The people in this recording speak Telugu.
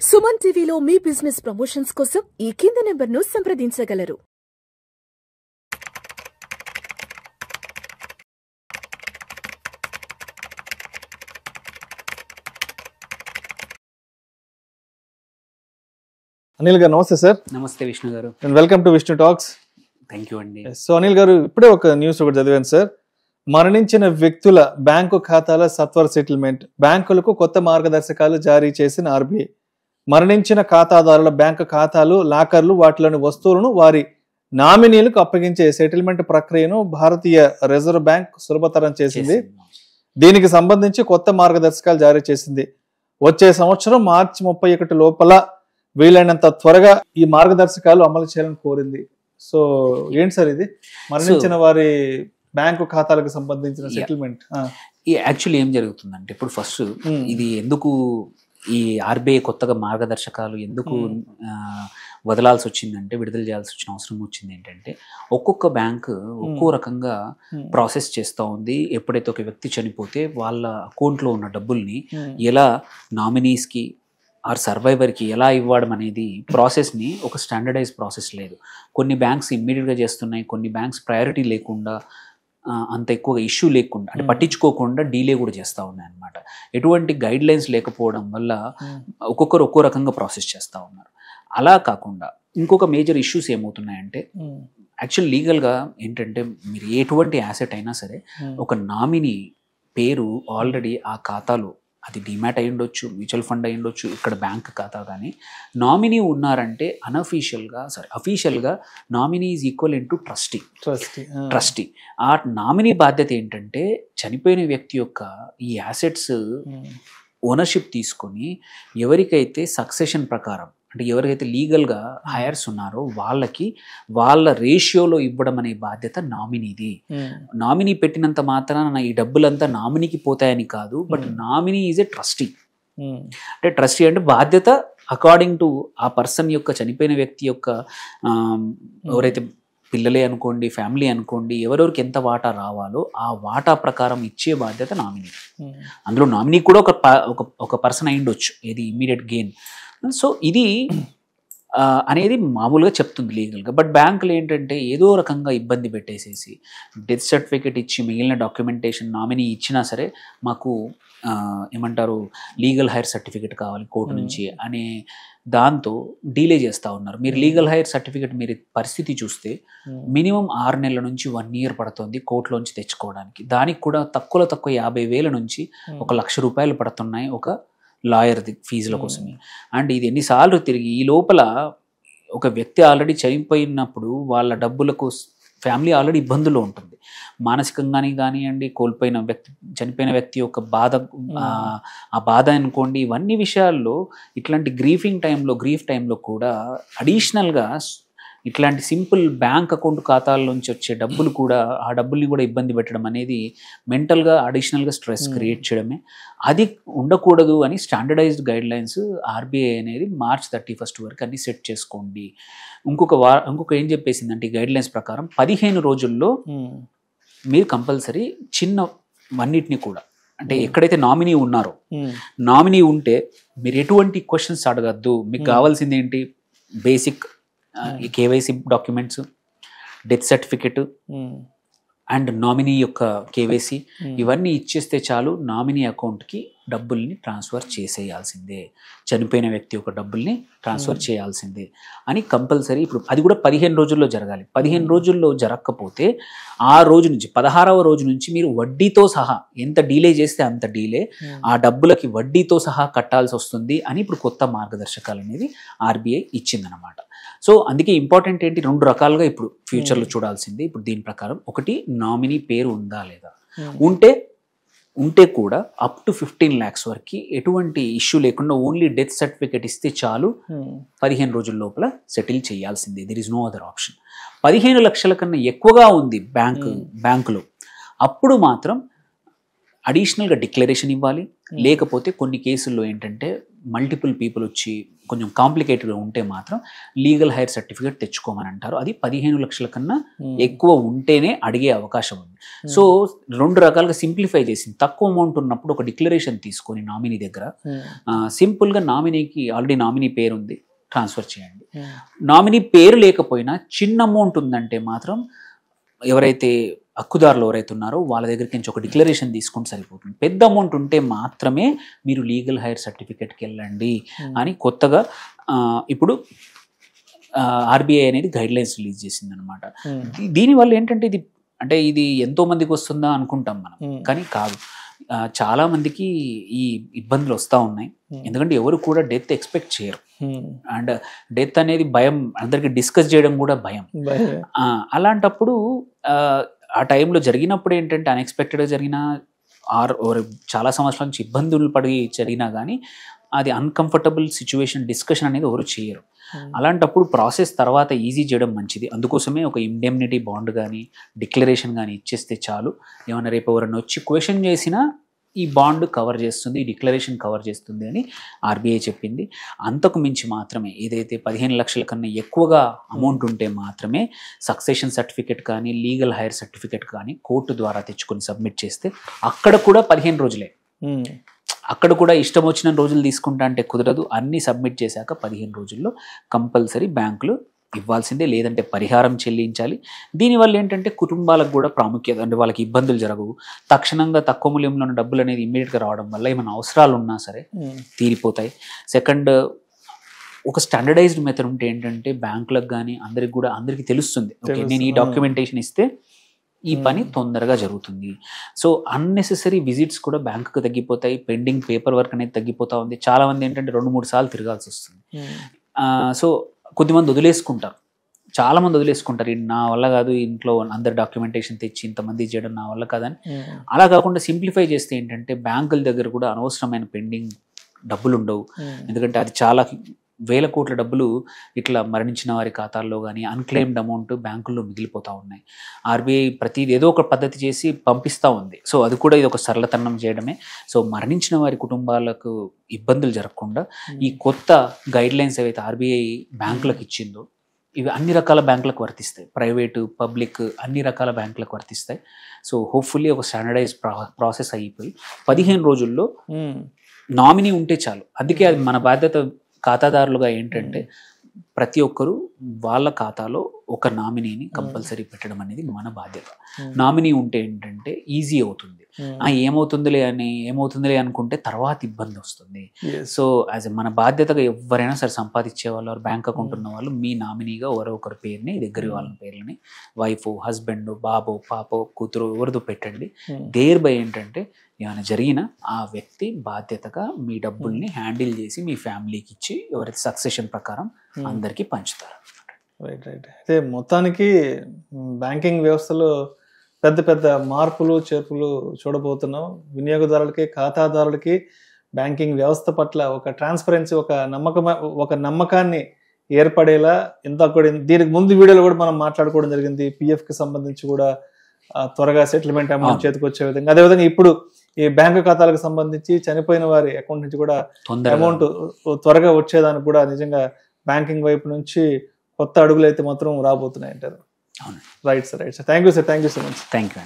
సుమన్ టీవీలో మీ బిజినెస్ ప్రమోషన్స్ కోసం ఈ కింది నెంబర్ను సంప్రదించగలరు. అనిల్ గారు నమస్తే సార్. నమస్తే విష్ణు గారు. Welcome to Vishnu talks. Thank you అండి. సో అనిల్ గారు, ఇప్పుడే ఒక న్యూస్ ఒకటి చదివాను సార్. మరణించిన వ్యక్తుల బ్యాంకు ఖాతాల సత్వర సెటిల్మెంట్, బ్యాంకులకు కొత్త మార్గదర్శకాలు జారీ చేసిన ఆర్బీఐ. మరణించిన ఖాతాదారుల బ్యాంకు ఖాతాలు, లాకర్లు, వాటిలోని వస్తువులను వారి నామినీలకు అప్పగించే సెటిల్మెంట్ ప్రక్రియను భారతీయ రిజర్వ్ బ్యాంక్ సులభతరం చేసింది. దీనికి సంబంధించి కొత్త మార్గదర్శకాలు జారీ చేసింది. వచ్చే సంవత్సరం మార్చి 31 లోపల వీలైనంత త్వరగా ఈ మార్గదర్శకాలు అమలు చేయాలని కోరింది. సో ఏంటి సార్ ఇది? మరణించిన వారి బ్యాంకు ఖాతాలకు సంబంధించిన సెటిల్మెంట్. యాక్చువల్లీ ఏం జరుగుతుందంటే, ఇప్పుడు ఫస్ట్ ఇది ఎందుకు ఈ ఆర్బీఐ కొత్తగా మార్గదర్శకాలు ఎందుకు వదలాల్సి వచ్చిందంటే, విడుదల చేయాల్సి వచ్చిన అవసరం వచ్చింది ఏంటంటే, ఒక్కొక్క బ్యాంకు ఒక్కో రకంగా ప్రాసెస్ చేస్తూ ఉంది. ఎప్పుడైతే ఒక వ్యక్తి చనిపోతే వాళ్ళ అకౌంట్లో ఉన్న డబ్బుల్ని ఎలా నామినీస్కి ఆర్ సర్వైవర్కి ఎలా ఇవ్వడం అనేది ప్రాసెస్ని ఒక స్టాండర్డైజ్ ప్రాసెస్ లేదు. కొన్ని బ్యాంక్స్ ఇమ్మీడియట్గా చేస్తున్నాయి, కొన్ని బ్యాంక్స్ ప్రయారిటీ లేకుండా అంత ఎక్కువగా ఇష్యూ లేకుండా అంటే పట్టించుకోకుండా డీలే కూడా చేస్తూ ఉన్నాయి అన్నమాట. ఎటువంటి గైడ్ లైన్స్ లేకపోవడం వల్ల ఒక్కొక్కరు ఒక్కో రకంగా ప్రాసెస్ చేస్తూ ఉన్నారు. అలా కాకుండా ఇంకొక మేజర్ ఇష్యూస్ ఏమవుతున్నాయంటే, యాక్చువల్ లీగల్గా ఏంటంటే, మీరు ఎటువంటి యాసెట్ అయినా సరే ఒక నామినీ పేరు ఆల్రెడీ ఆ ఖాతాలో, అది డిమాట్ అయి ఉండొచ్చు, మ్యూచువల్ ఫండ్ అయి ఉండొచ్చు, ఇక్కడ బ్యాంక్ ఖాతా కానీ నామినీ ఉన్నారంటే అఫీషియల్గా nominee is equal in to trustee. ఆ నామినీ బాధ్యత ఏంటంటే, చనిపోయిన వ్యక్తి యొక్క ఈ యాసెట్స్ ఓనర్షిప్ తీసుకొని ఎవరికైతే సక్సెషన్ ప్రకారం అంటే ఎవరికైతే లీగల్గా హైయర్స్ ఉన్నారో వాళ్ళకి వాళ్ళ రేషియోలో ఇవ్వడం అనే బాధ్యత నామినీది. నామినీ పెట్టినంత మాత్రాన ఈ డబ్బులంతా నామినీకి పోతాయని కాదు, but nominee is a trustee. అంటే ట్రస్టీ అంటే బాధ్యత అకార్డింగ్ టు ఆ పర్సన్ యొక్క, చనిపోయిన వ్యక్తి యొక్క ఎవరైతే పిల్లలే అనుకోండి, ఫ్యామిలీ అనుకోండి, ఎవరెవరికి ఎంత వాటా రావాలో ఆ వాటా ప్రకారం ఇచ్చే బాధ్యత నామినీ. అందులో నామినీ కూడా ఒక పర్సన్ అయి ఉండొచ్చు, ఏది ఇమ్మీడియట్ గెయిన్. సో ఇది అనేది మామూలుగా చెప్తుంది లీగల్గా. బట్ బ్యాంకులు ఏంటంటే ఏదో రకంగా ఇబ్బంది పెట్టేసేసి డెత్ సర్టిఫికేట్ ఇచ్చి మిగిలిన డాక్యుమెంటేషన్ నామినీ ఇచ్చినా సరే మాకు ఏమంటారు లీగల్ హైర్ సర్టిఫికేట్ కావాలి కోర్టు నుంచి అనే దాంతో డీలే చేస్తూ ఉన్నారు. మీరు లీగల్ హైర్ సర్టిఫికేట్ మీరు పరిస్థితి చూస్తే మినిమం 6 నెలల నుంచి 1 year పడుతుంది కోర్టులోంచి తెచ్చుకోవడానికి. దానికి కూడా తక్కువ 50,000 నుంచి 1,00,000 రూపాయలు పడుతున్నాయి ఒక లాయర్ది ఫీజుల కోసమే. అండ్ ఇది ఎన్నిసార్లు తిరిగి ఈ లోపల ఒక వ్యక్తి ఆల్రెడీ చనిపోయినప్పుడు వాళ్ళ డబ్బులకు ఫ్యామిలీ ఆల్రెడీ ఇబ్బందుల్లో ఉంటుంది. మానసికంగానే కానివ్వండి, చనిపోయిన వ్యక్తి యొక్క బాధ, ఆ బాధ అనుకోండి, ఇవన్నీ విషయాల్లో ఇట్లాంటి గ్రీఫ్ టైంలో కూడా అడిషనల్గా ఇట్లాంటి సింపుల్ బ్యాంక్ అకౌంట్ ఖాతాల నుంచి వచ్చే డబ్బులు కూడా, ఆ డబ్బుల్ని కూడా ఇబ్బంది పెట్టడం అనేది మెంటల్గా అడిషనల్గా స్ట్రెస్ క్రియేట్ చేయడమే. అది ఉండకూడదు అని స్టాండర్డైజ్డ్ గైడ్ లైన్స్ ఆర్బీఐ అనేది March 31 వరకు అన్ని సెట్ చేసుకోండి. ఇంకొక ఏం చెప్పేసిందంటే, గైడ్ లైన్స్ ప్రకారం 15 రోజుల్లో మీరు కంపల్సరీ వన్నిటిని కూడా, అంటే ఎక్కడైతే నామినీ ఉన్నారో, నామినీ ఉంటే మీరు ఎటువంటి క్వశ్చన్స్ అడగద్దు. మీకు కావాల్సింది ఏంటి? బేసిక్ ఈ KYC documents, death certificate and nominee యొక్క కేవైసీ, ఇవన్నీ ఇచ్చేస్తే చాలు. నామినీ అకౌంట్కి డబ్బుల్ని ట్రాన్స్ఫర్ చేసేయాల్సిందే, చనిపోయిన వ్యక్తి యొక్క డబ్బుల్ని ట్రాన్స్ఫర్ చేయాల్సిందే అని కంపల్సరీ. ఇప్పుడు అది కూడా 15 రోజుల్లో జరగాలి. 15 రోజుల్లో జరగకపోతే ఆ రోజు నుంచి 16వ రోజు నుంచి మీరు వడ్డీతో సహా, ఎంత డీలే చేస్తే అంత డీలే, ఆ డబ్బులకి వడ్డీతో సహా కట్టాల్సి వస్తుంది అని ఇప్పుడు కొత్త మార్గదర్శకాలు అనేది ఆర్బీఐ ఇచ్చిందనమాట. సో అందుకే ఇంపార్టెంట్ ఏంటి, 2 రకాలుగా ఇప్పుడు ఫ్యూచర్లో చూడాల్సింది. ఇప్పుడు దీని ప్రకారం ఒకటి, నామినీ పేరు ఉందా లేదా, ఉంటే కూడా అప్ టు 15 lakhs వరకు ఎటువంటి ఇష్యూ లేకుండా ఓన్లీ డెత్ సర్టిఫికేట్ ఇస్తే చాలు, 15 రోజుల లోపల సెటిల్ చేయాల్సిందే. There is no other option. 15 లక్షల కన్నా ఎక్కువగా ఉంది బ్యాంకులో, అప్పుడు మాత్రం అడిషనల్గా డిక్లరేషన్ ఇవ్వాలి. లేకపోతే కొన్ని కేసుల్లో ఏంటంటే మల్టిపుల్ పీపుల్ వచ్చి కొంచెం కాంప్లికేటెడ్గా ఉంటే మాత్రం లీగల్ హైర్ సర్టిఫికేట్ తెచ్చుకోమని అంటారు. అది 15 లక్షల కన్నా ఎక్కువ ఉంటేనే అడిగే అవకాశం ఉంది. సో 2 రకాలుగా సింప్లిఫై చేసింది. తక్కువ అమౌంట్ ఉన్నప్పుడు ఒక డిక్లరేషన్ తీసుకొని నామినీ దగ్గర సింపుల్గా నామినీకి ఆల్రెడీ నామినీ పేరు ఉంది, ట్రాన్స్ఫర్ చేయండి. నామినీ పేరు లేకపోయినా చిన్న అమౌంట్ ఉందంటే మాత్రం ఎవరైతే హక్కుదారులు ఎవరైతే ఉన్నారో వాళ్ళ దగ్గరికి నుంచి ఒక డిక్లరేషన్ తీసుకుంటే సరిపోతుంది. పెద్ద అమౌంట్ ఉంటే మాత్రమే మీరు లీగల్ హైర్ సర్టిఫికేట్కి వెళ్ళండి అని కొత్తగా ఇప్పుడు ఆర్బీఐ అనేది గైడ్లైన్స్ రిలీజ్ చేసింది అనమాట. దీనివల్ల ఏంటంటే ఇది ఎంతో మందికి వస్తుందా అనుకుంటాం మనం, కానీ కాదు. చాలా మందికి ఈ ఇబ్బందులు వస్తూ ఉన్నాయి. ఎందుకంటే ఎవరు కూడా డెత్ ఎక్స్పెక్ట్ చేయరు. అండ్ డెత్ అనేది భయం, అందరికి డిస్కస్ చేయడం కూడా భయం. అలాంటప్పుడు ఆ టైంలో జరిగినప్పుడు ఏంటంటే అన్ఎక్స్పెక్టెడ్గా జరిగిన చాలా సంవత్సరాల నుంచి ఇబ్బందులు పడి జరిగినా కానీ అది అన్కంఫర్టబుల్ సిచ్యువేషన్ డిస్కషన్ అనేది ఎవరు చేయరు. అలాంటప్పుడు ప్రాసెస్ తర్వాత ఈజీ చేయడం మంచిది. అందుకోసమే ఒక ఇండెమ్నిటీ బాండ్ కానీ డిక్లరేషన్ కానీ ఇచ్చేస్తే చాలు. ఏమైనా రేపు ఎవరైనా వచ్చి క్వశ్చన్ చేసినా ఈ బాండ్ కవర్ చేస్తుంది, ఈ డిక్లరేషన్ కవర్ చేస్తుంది అని ఆర్బీఐ చెప్పింది. అంతకు మించి మాత్రమే ఏదైతే 15 లక్షల కన్నా ఎక్కువగా అమౌంట్ ఉంటే మాత్రమే సక్సెషన్ సర్టిఫికేట్ కానీ లీగల్ హైర్ సర్టిఫికేట్ కానీ కోర్టు ద్వారా తెచ్చుకొని సబ్మిట్ చేస్తే అక్కడ కూడా 15 రోజులే. అక్కడ కూడా ఇష్టం వచ్చిన రోజులు తీసుకుంటా అంటే కుదరదు. అన్నీ సబ్మిట్ చేశాక 15 రోజుల్లో కంపల్సరీ బ్యాంకులు ఇవ్వాల్సిందే, లేదంటే పరిహారం చెల్లించాలి. దీనివల్ల ఏంటంటే కుటుంబాలకు కూడా ప్రాముఖ్యత, అంటే వాళ్ళకి ఇబ్బందులు జరగవు. తక్షణంగా తక్కువ మూల్యంలో ఉన్న డబ్బులు అనేది ఇమ్మీడియట్గా రావడం వల్ల ఏమైనా అవసరాలు ఉన్నా సరే తీరిపోతాయి. సెకండ్, ఒక స్టాండర్డైజ్డ్ మెథడ్ ఉంటే ఏంటంటే బ్యాంకులకు కానీ అందరికీ తెలుస్తుంది, ఓకే నేను ఈ డాక్యుమెంటేషన్ ఇస్తే ఈ పని తొందరగా జరుగుతుంది. సో అన్నెసెసరీ విజిట్స్ కూడా బ్యాంకుకి తగ్గిపోతాయి, పెండింగ్ పేపర్ వర్క్ అనేది తగ్గిపోతూ ఉంది. చాలా మంది ఏంటంటే 2-3 సార్లు తిరగాల్సి వస్తుంది. సో కొద్దిమంది వదిలేసుకుంటారు, చాలామంది వదిలేసుకుంటారు. నా వల్ల కాదు, ఇంట్లో అందరు డాక్యుమెంటేషన్ తెచ్చి ఇంతమంది చేయడం నా వల్ల కాదని. అలా కాకుండా సింప్లిఫై చేస్తే ఏంటంటే బ్యాంకుల దగ్గర కూడా అనవసరమైన పెండింగ్ డబ్బులు ఉండవు. ఎందుకంటే అది చాలా వేల కోట్ల డబ్బులు ఇట్లా మరణించిన వారి ఖాతాల్లో కానీ అన్క్లెయిమ్డ్ అమౌంట్ బ్యాంకుల్లో మిగిలిపోతూ ఉన్నాయి. ఆర్బీఐ ప్రతిదీ ఏదో ఒక పద్ధతి చేసి పంపిస్తూ ఉంది. సో అది కూడా ఇది ఒక సరళతనం చేయడమే. సో మరణించిన వారి కుటుంబాలకు ఇబ్బందులు జరగకుండా ఈ కొత్త గైడ్లైన్స్ ఏవైతే ఆర్బీఐ బ్యాంకులకు ఇచ్చిందో ఇవి అన్ని రకాల బ్యాంకులకు వర్తిస్తాయి, ప్రైవేటు పబ్లిక్ అన్ని రకాల బ్యాంకులకు వర్తిస్తాయి. సో హోప్ఫుల్లీ ఒక స్టాండర్డైజ్ ప్రాసెస్ అయిపోయి 15 రోజుల్లో నామినీ ఉంటే చాలు. అందుకే అది మన బాధ్యత ఖాతాదారులుగా ఏంటంటే ప్రతి ఒక్కరూ వాళ్ళ ఖాతాలో ఒక నామినీని కంపల్సరీ పెట్టడం అనేది మన బాధ్యత. నామినీ ఉంటే ఏంటంటే ఈజీ అవుతుంది. ఏమవుతుందిలే అనుకుంటే తర్వాత ఇబ్బంది వస్తుంది. సో యాజ్ మన బాధ్యతగా ఎవరైనా సరే సంపాదించే వాళ్ళు, బ్యాంక్ అకౌంట్ ఉన్న వాళ్ళు మీ నామినీగా ఎవరో ఒకరి పేరుని, దగ్గర వాళ్ళ పేర్లని, వైఫ్, హస్బెండ్, బాబు, పాప, కూతురు ఎవరిదో పెట్టండి. దేర్ బై ఏంటంటే ఏమైనా జరిగినా ఆ వ్యక్తి బాధ్యతగా మీ డబ్బుల్ని హ్యాండిల్ చేసి మీ ఫ్యామిలీకి ఇచ్చి ఎవరైతే సక్సెషన్ ప్రకారం అందరికీ పంచుతారు. రైట్. అయితే మొత్తానికి బ్యాంకింగ్ వ్యవస్థలో పెద్ద పెద్ద మార్పులు చేర్పులు చూడబోతున్నాం. వినియోగదారులకి, ఖాతాదారులకి బ్యాంకింగ్ వ్యవస్థ పట్ల ఒక ట్రాన్స్పరెన్సీ, ఒక నమ్మకాన్ని ఏర్పడేలా దీనికి ముందు వీడియోలో కూడా మనం మాట్లాడుకోవడం జరిగింది. పిఎఫ్కి సంబంధించి కూడా త్వరగా సెటిల్మెంట్ అమౌంట్ చేతికి వచ్చే విధంగా, అదేవిధంగా ఇప్పుడు ఈ బ్యాంకు ఖాతాలకు సంబంధించి చనిపోయిన వారి అకౌంట్ నుంచి కూడా అమౌంట్ త్వరగా వచ్చేదానికి కూడా నిజంగా బ్యాంకింగ్ వైపు నుంచి కొత్త అడుగులు అయితే మాత్రం రాబోతున్నాయి అంటారు. Right sir. Thank you sir. Thank you so much. Thank you.